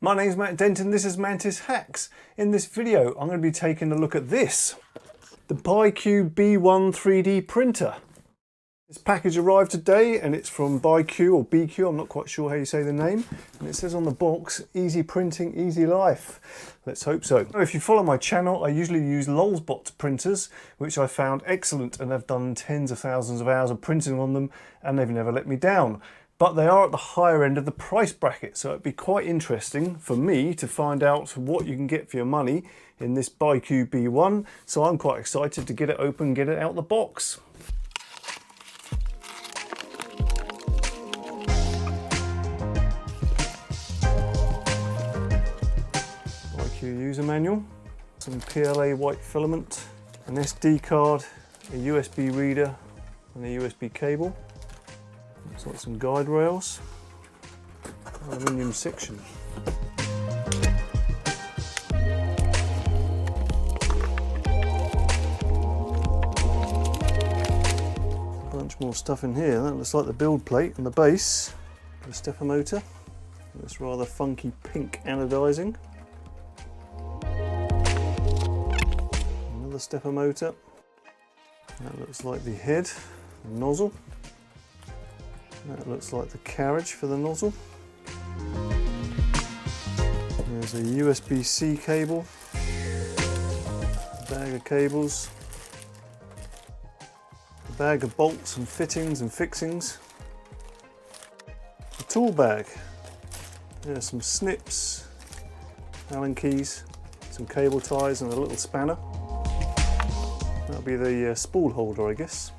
My name's Matt Denton, this is Mantis Hacks. In this video I'm going to be taking a look at this, the BIQU B1 3D printer. This package arrived today and it's from BIQU or BIQU, I'm not quite sure how you say the name. And it says on the box, easy printing, easy life. Let's hope so. If you follow my channel, I usually use Lulzbot printers, which I found excellent and I've done tens of thousands of hours of printing on them and they've never let me down. But they are at the higher end of the price bracket, so it'd be quite interesting for me to find out what you can get for your money in this BIQU B1. So I'm quite excited to get it open, get it out the box. BIQU user manual, some PLA white filament, an SD card, a USB reader and a USB cable. Looks like some guide rails, aluminium section. A bunch more stuff in here. That looks like the build step and the base, the stepper motor. This rather funky pink anodizing. Another stepper motor. That looks like the head, the nozzle. That looks like the carriage for the nozzle. There's a USB-C cable, a bag of cables, a bag of bolts and fittings and fixings, a tool bag. There's some snips, Allen keys, some cable ties and a little spanner. That'll be the spool holder, I guess.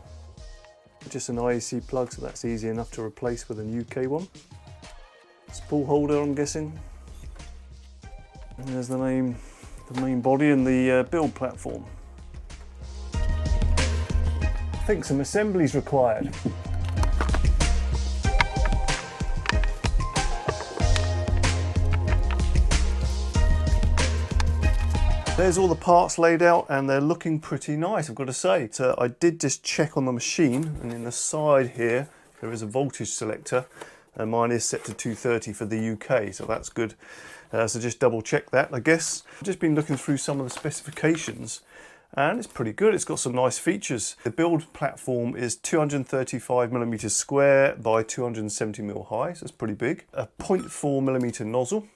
Just an IEC plug, so that's easy enough to replace with a UK one. Spool holder, I'm guessing. And there's the main body and the build platform. I think some assembly's required. There's all the parts laid out and they're looking pretty nice, I've got to say. So I did just check on the machine, and in the side here there is a voltage selector and mine is set to 230 for the UK, so that's good. So just double check that, I guess. I've just been looking through some of the specifications and it's pretty good. It's got some nice features. The build platform is 235mm square by 270mm high, so it's pretty big. A 0.4mm nozzle.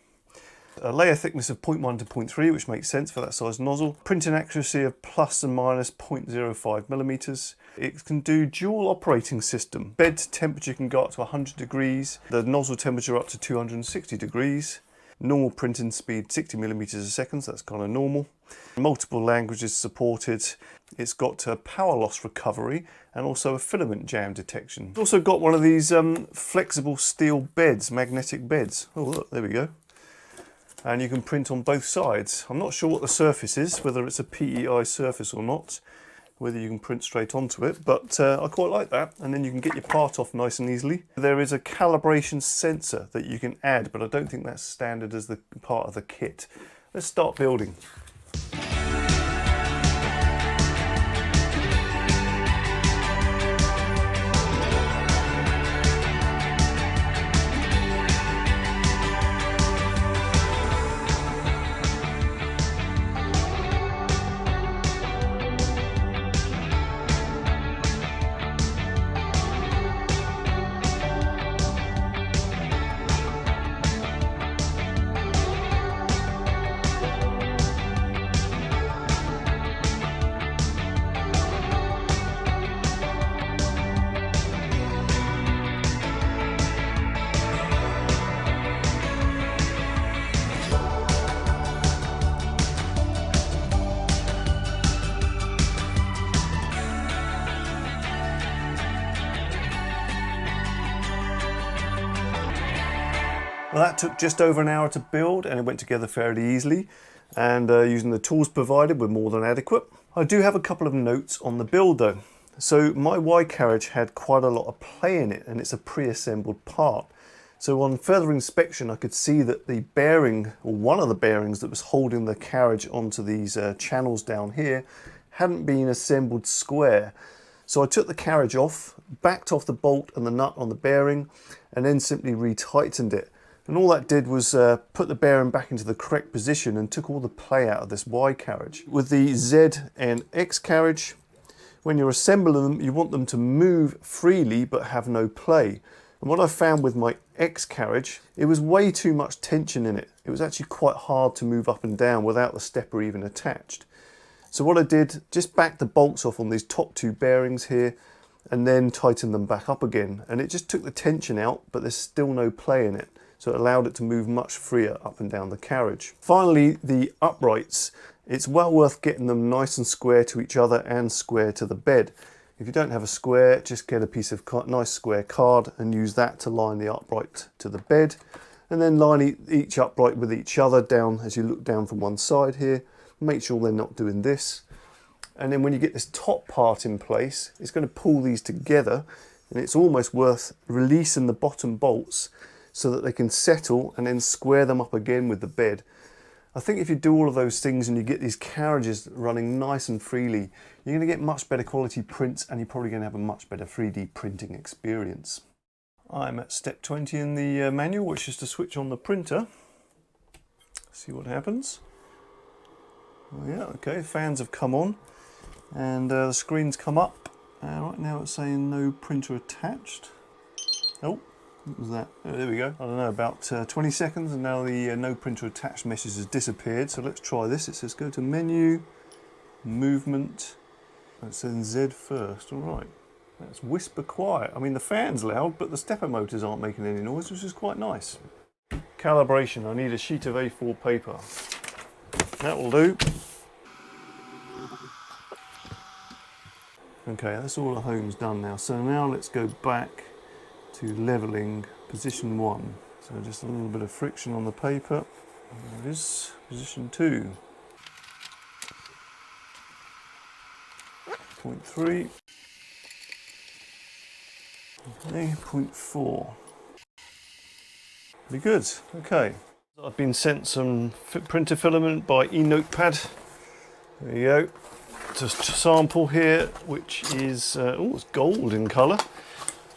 A layer thickness of 0.1 to 0.3, which makes sense for that size nozzle. Printing accuracy of plus and minus 0.05mm. It can do dual operating system. Bed temperature can go up to 100 degrees. The nozzle temperature up to 260 degrees. Normal printing speed 60mm a second, so that's kind of normal. Multiple languages supported. It's got power loss recovery and also a filament jam detection. It's also got one of these flexible steel beds, magnetic beds. Oh look, there we go. And you can print on both sides. I'm not sure what the surface is, whether it's a PEI surface or not, whether you can print straight onto it, but I quite like that. And then you can get your part off nice and easily. There is a calibration sensor that you can add, but I don't think that's standard as the part of the kit. Let's start building. Well, that took just over an hour to build and it went together fairly easily, and using the tools provided were more than adequate. I do have a couple of notes on the build though. So my Y carriage had quite a lot of play in it and it's a pre-assembled part. So on further inspection I could see that the bearing, or one of the bearings that was holding the carriage onto these channels down here, hadn't been assembled square. So I took the carriage off, backed off the bolt and the nut on the bearing, and then simply retightened it. And all that did was put the bearing back into the correct position and took all the play out of this Y carriage. With the Z and X carriage, when you're assembling them, you want them to move freely but have no play. And what I found with my X carriage, it was way too much tension in it. It was actually quite hard to move up and down without the stepper even attached. So what I did, just backed the bolts off on these top two bearings here and then tightened them back up again. And it just took the tension out, but there's still no play in it. So it allowed it to move much freer up and down the carriage. Finally, the uprights. It's well worth getting them nice and square to each other and square to the bed. If you don't have a square, just get a piece of nice square card and use that to line the upright to the bed. And then line each upright with each other down as you look down from one side here. Make sure they're not doing this. And then when you get this top part in place, it's going to pull these together, and it's almost worth releasing the bottom bolts so that they can settle and then square them up again with the bed. I think if you do all of those things and you get these carriages running nice and freely, you're going to get much better quality prints and you're probably going to have a much better 3D printing experience. I'm at step 20 in the manual, which is to switch on the printer. See what happens. Oh yeah, okay, fans have come on and the screen's come up. Right now it's saying no printer attached. Oh. What was that? Oh, there we go. I don't know, about 20 seconds and now the no printer attached message has disappeared. So let's try this. It says go to menu, movement. It says Z first. All right. That's whisper quiet. I mean, the fan's loud, but the stepper motors aren't making any noise, which is quite nice. Calibration. I need a sheet of A4 paper. That will do. Okay, that's all at home's done now. So now let's go back to leveling position 1. So just a little bit of friction on the paper. There it is, position 2. 0.3. Okay, 0.4. Pretty good, okay. I've been sent some printer filament by Enotepad. There you go. Just a sample here, which is, oh, it's gold in colour.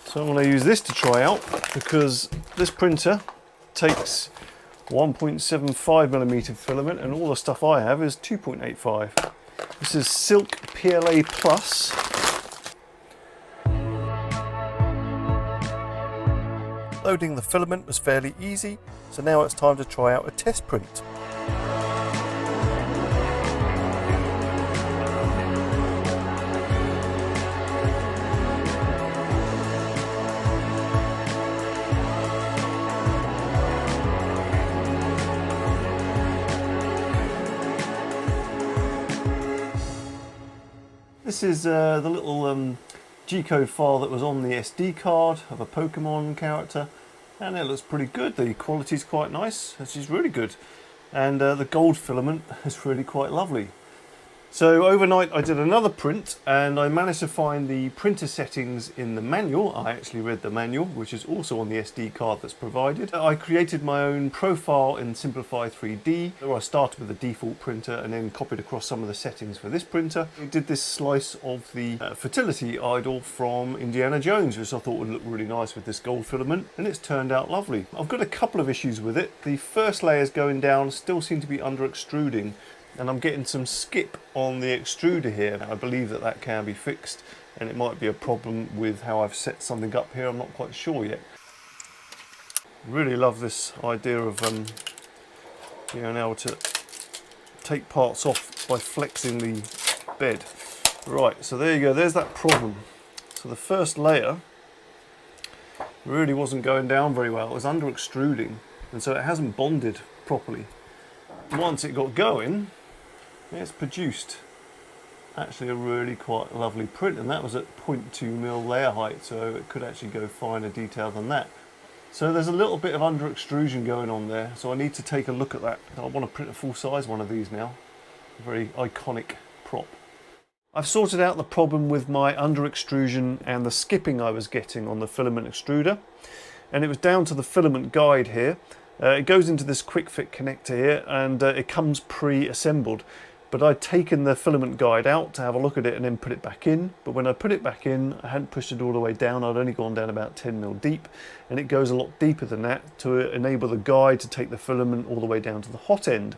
So I'm going to use this to try out because this printer takes 1.75mm filament and all the stuff I have is 2.85. This is Silk PLA Plus. Loading the filament was fairly easy, so now it's time to try out a test print. This is the little G-code file that was on the SD card of a Pokemon character, and it looks pretty good. The quality's quite nice, which is really good, and the gold filament is really quite lovely. So overnight I did another print and I managed to find the printer settings in the manual. I actually read the manual, which is also on the SD card that's provided. I created my own profile in Simplify 3D, where I started with the default printer and then copied across some of the settings for this printer. I did this slice of the fertility idol from Indiana Jones, which I thought would look really nice with this gold filament, and it's turned out lovely. I've got a couple of issues with it. The first layers going down still seem to be under extruding, and I'm getting some skip on the extruder here. Now, I believe that that can be fixed, and it might be a problem with how I've set something up here. I'm not quite sure yet. Really love this idea of being able to take parts off by flexing the bed. Right, so there you go, there's that problem. So the first layer really wasn't going down very well. It was under extruding, and so it hasn't bonded properly. Once it got going, it's produced actually a really quite lovely print, and that was at 0.2mm layer height, so it could actually go finer detail than that. So there's a little bit of under extrusion going on there, so I need to take a look at that. I want to print a full size one of these now. A very iconic prop. I've sorted out the problem with my under extrusion and the skipping I was getting on the filament extruder, and it was down to the filament guide here. It goes into this quick fit connector here, and it comes pre-assembled. But I'd taken the filament guide out to have a look at it and then put it back in. But when I put it back in, I hadn't pushed it all the way down. I'd only gone down about 10 mil deep, and it goes a lot deeper than that to enable the guide to take the filament all the way down to the hot end.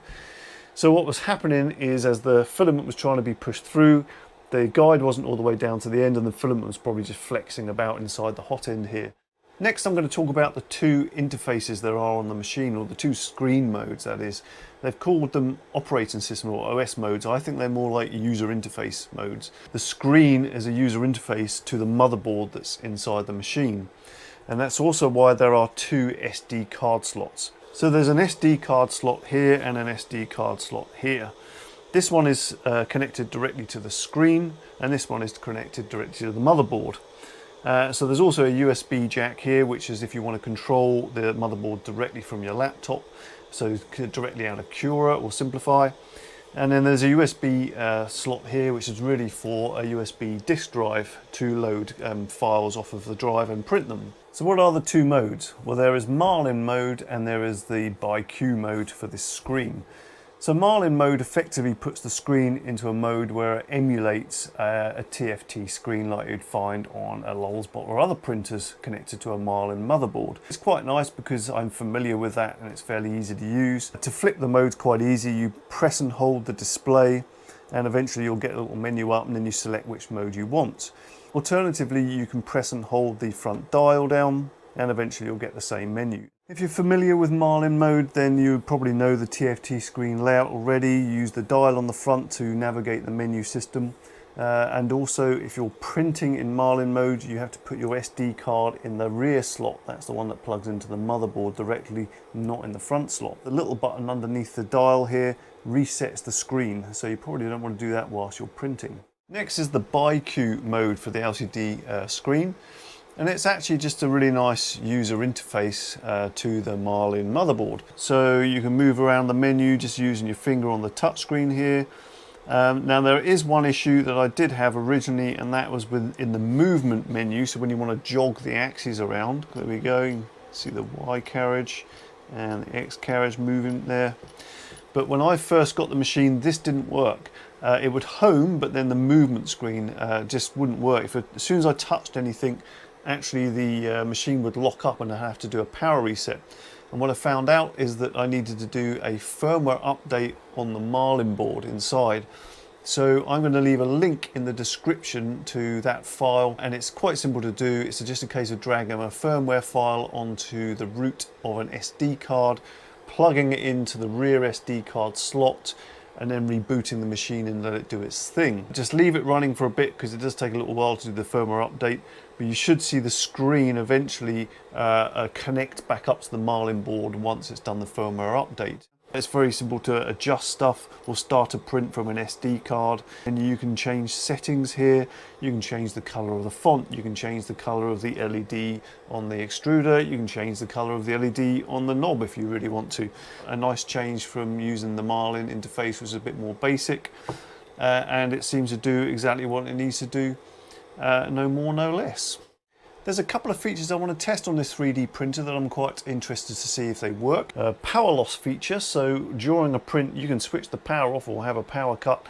So what was happening is, as the filament was trying to be pushed through, the guide wasn't all the way down to the end, and the filament was probably just flexing about inside the hot end here. Next, I'm going to talk about the two interfaces there are on the machine, or the two screen modes, that is. They've called them operating system or OS modes. I think they're more like user interface modes. The screen is a user interface to the motherboard that's inside the machine. And that's also why there are two SD card slots. So there's an SD card slot here and an SD card slot here. This one is connected directly to the screen, and this one is connected directly to the motherboard. So there's also a USB jack here, which is if you want to control the motherboard directly from your laptop, so directly out of Cura or Simplify. And then there's a USB slot here, which is really for a USB disk drive to load files off of the drive and print them. So what are the two modes? Well, there is Marlin Mode and there is the BIQU Mode for this screen. So Marlin Mode effectively puts the screen into a mode where it emulates a TFT screen like you'd find on a Lulzbot or other printers connected to a Marlin motherboard. It's quite nice because I'm familiar with that and it's fairly easy to use. To flip the mode's quite easy. You press and hold the display and eventually you'll get a little menu up and then you select which mode you want. Alternatively, you can press and hold the front dial down and eventually you'll get the same menu. If you're familiar with Marlin Mode, then you probably know the TFT screen layout already. You use the dial on the front to navigate the menu system. And also, if you're printing in Marlin Mode, you have to put your SD card in the rear slot. That's the one that plugs into the motherboard directly, not in the front slot. The little button underneath the dial here resets the screen, so you probably don't want to do that whilst you're printing. Next is the BIQU mode for the LCD screen. And it's actually just a really nice user interface to the Marlin motherboard. So you can move around the menu just using your finger on the touchscreen here. Now there is one issue that I did have originally, and that was in the movement menu. So when you want to jog the axes around, there we go, you can see the Y carriage and the X carriage moving there. But when I first got the machine, this didn't work. It would home, but then the movement screen just wouldn't work. As soon as I touched anything, actually the machine would lock up and I'd have to do a power reset. And what I found out is that I needed to do a firmware update on the Marlin board inside. So I'm going to leave a link in the description to that file, and it's quite simple to do. It's just a case of dragging a firmware file onto the root of an SD card, plugging it into the rear SD card slot, and then rebooting the machine and let it do its thing. Just leave it running for a bit because it does take a little while to do the firmware update, but you should see the screen eventually connect back up to the Marlin board once it's done the firmware update. It's very simple to adjust stuff or start a print from an SD card, and you can change settings here. You can change the color of the font, you can change the color of the LED on the extruder, you can change the color of the LED on the knob if you really want to. A nice change from using the Marlin interface, was a bit more basic, and it seems to do exactly what it needs to do, no more, no less. There's a couple of features I want to test on this 3D printer that I'm quite interested to see if they work. A power loss feature, so during a print you can switch the power off or have a power cut,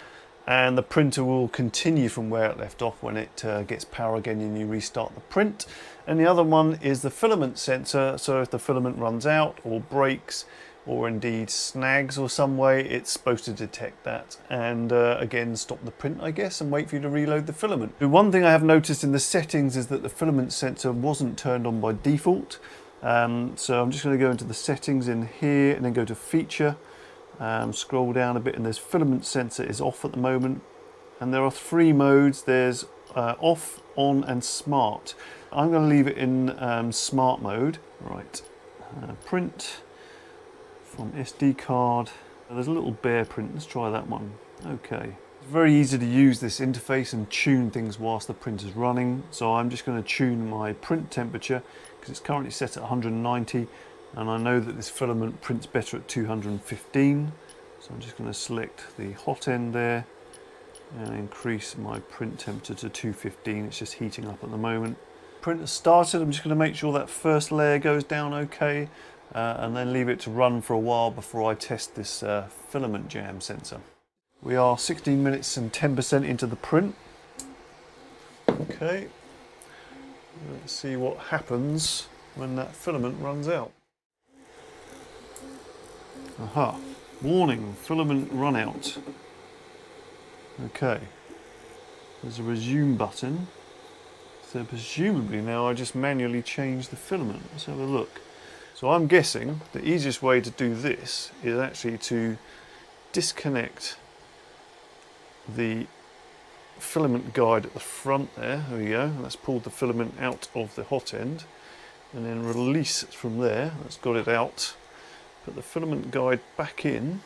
and the printer will continue from where it left off when it gets power again and you restart the print. And the other one is the filament sensor, so if the filament runs out or breaks or indeed snags or some way, it's supposed to detect that and again stop the print, I guess, and wait for you to reload the filament. The one thing I have noticed in the settings is that the filament sensor wasn't turned on by default. So I'm just going to go into the settings in here and then go to feature, scroll down a bit, and there's filament sensor is off at the moment. And there are three modes. There's off, on and smart. I'm going to leave it in smart mode. Right, print from SD card. There's a little bear print, let's try that one. Okay, it's very easy to use this interface and tune things whilst the print is running. So I'm just going to tune my print temperature because it's currently set at 190, and I know that this filament prints better at 215. So I'm just going to select the hot end there and increase my print temperature to 215. It's just heating up at the moment. Print has started. I'm just going to make sure that first layer goes down okay. And then leave it to run for a while before I test this filament jam sensor. We are 16 minutes and 10% into the print. Okay, let's see what happens when that filament runs out. Aha, warning, filament run out. Okay, there's a resume button. So presumably now I just manually change the filament. Let's have a look. So I'm guessing the easiest way to do this is actually to disconnect the filament guide at the front there. There we go. That's pulled the filament out of the hot end, and then release it from there. That's got it out. Put the filament guide back in,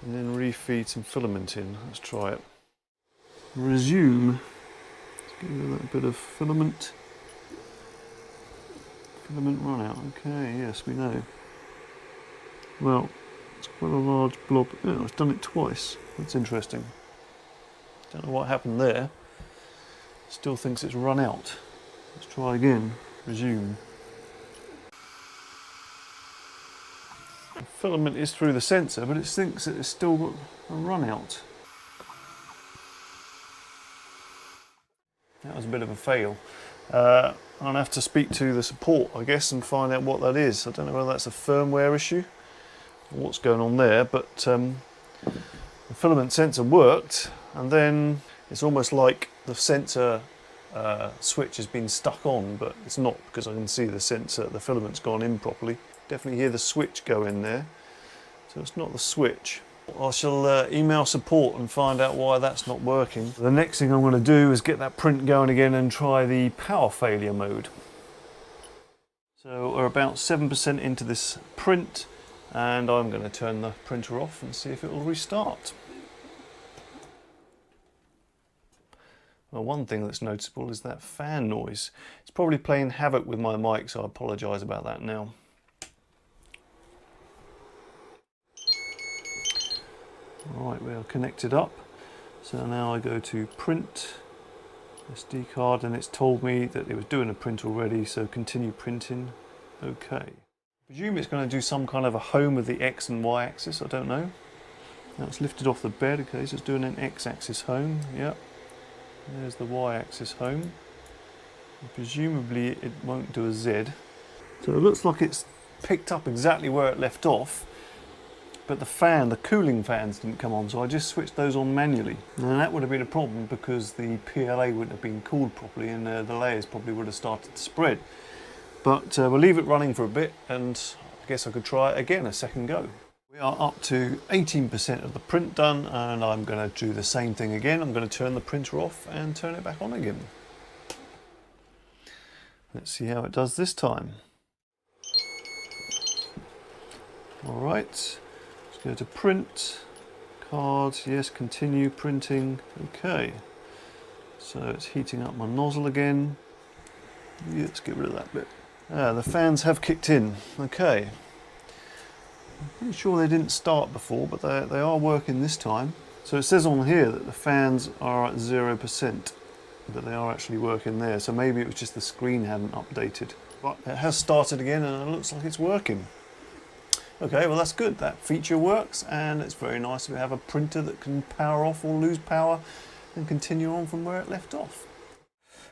and then refeed some filament in. Let's try it. Resume. Let's give it that bit of filament. Filament run out. Okay, yes, we know. Well, it's quite a large blob. Oh, it's done it twice. That's interesting. Don't know what happened there. Still thinks it's run out. Let's try again. Resume. The filament is through the sensor, but it thinks that it's still got a run out. That was a bit of a fail. I'll have to speak to the support, I guess, and find out what that is. I don't know whether that's a firmware issue or what's going on there, but the filament sensor worked, and then it's almost like the sensor switch has been stuck on, but it's not, because I can see the sensor, the filament's gone in properly. Definitely hear the switch go in there, so it's not the switch. I shall email support and find out why that's not working. The next thing I'm going to do is get that print going again and try the power failure mode. So we're about 7% into this print, and I'm going to turn the printer off and see if it will restart. Well, one thing that's noticeable is that fan noise. It's probably playing havoc with my mic, so I apologise about that now. Right, we are connected up. So now I go to print, SD card, and it's told me that it was doing a print already, so continue printing. Okay. I presume it's going to do some kind of a home of the X and Y axis, I don't know. Now it's lifted off the bed, okay, so it's doing an X axis home, yep. There's the Y axis home. And presumably it won't do a Z. So it looks like it's picked up exactly where it left off, but the cooling fans didn't come on, so I just switched those on manually. And that would have been a problem because the PLA wouldn't have been cooled properly, and the layers probably would have started to spread. But we'll leave it running for a bit, and I guess I could try it again a second go. We are up to 18% of the print done, and I'm going to do the same thing again. I'm going to turn the printer off and turn it back on again. Let's see how it does this time. Alright. Go to print, cards, yes, continue printing, okay. So it's heating up my nozzle again. Let's get rid of that bit. The fans have kicked in, okay. I'm pretty sure they didn't start before, but they are working this time. So it says on here that the fans are at 0%, but they are actually working there. So maybe it was just the screen hadn't updated. But it has started again, and it looks like it's working. Okay, well that's good. That feature works, and it's very nice to have a printer that can power off or lose power and continue on from where it left off.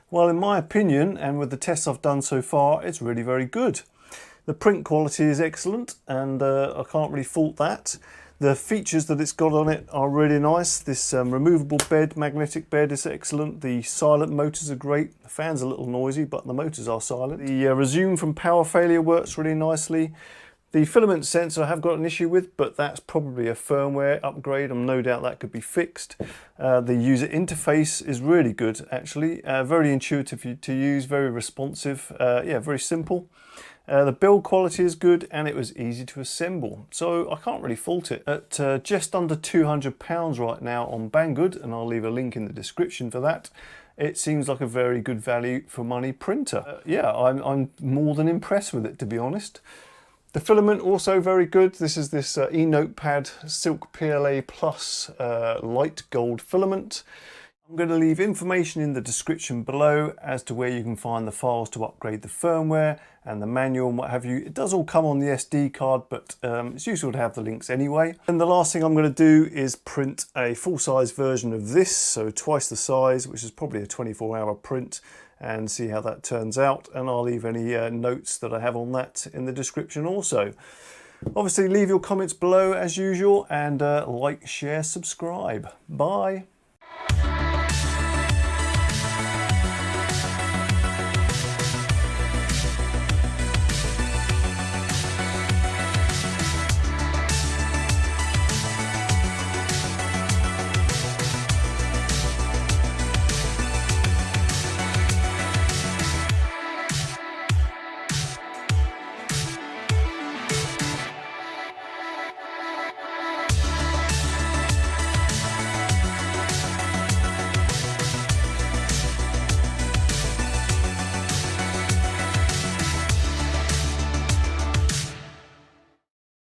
Well, in my opinion, and with the tests I've done so far, it's really very good. The print quality is excellent, and I can't really fault that. The features that it's got on it are really nice. This removable bed, magnetic bed, is excellent. The silent motors are great. The fan's a little noisy, but the motors are silent. The resume from power failure works really nicely. The filament sensor I have got an issue with, but that's probably a firmware upgrade, and no doubt that could be fixed. The user interface is really good, actually. Very intuitive to use, very responsive, yeah, very simple. The build quality is good, and it was easy to assemble, so I can't really fault it. At just under £200 right now on Banggood, and I'll leave a link in the description for that, it seems like a very good value for money printer. Yeah, I'm more than impressed with it, to be honest. The filament also very good. This is this Enotepad Silk PLA Plus light gold filament. I'm going to leave information in the description below as to where you can find the files to upgrade the firmware and the manual and what have you. It does all come on the SD card, but it's useful to have the links anyway. And the last thing I'm going to do is print a full-size version of this, so twice the size, which is probably a 24-hour print, and see how that turns out. And I'll leave any notes that I have on that in the description also. Obviously, leave your comments below as usual, and like, share, subscribe. Bye.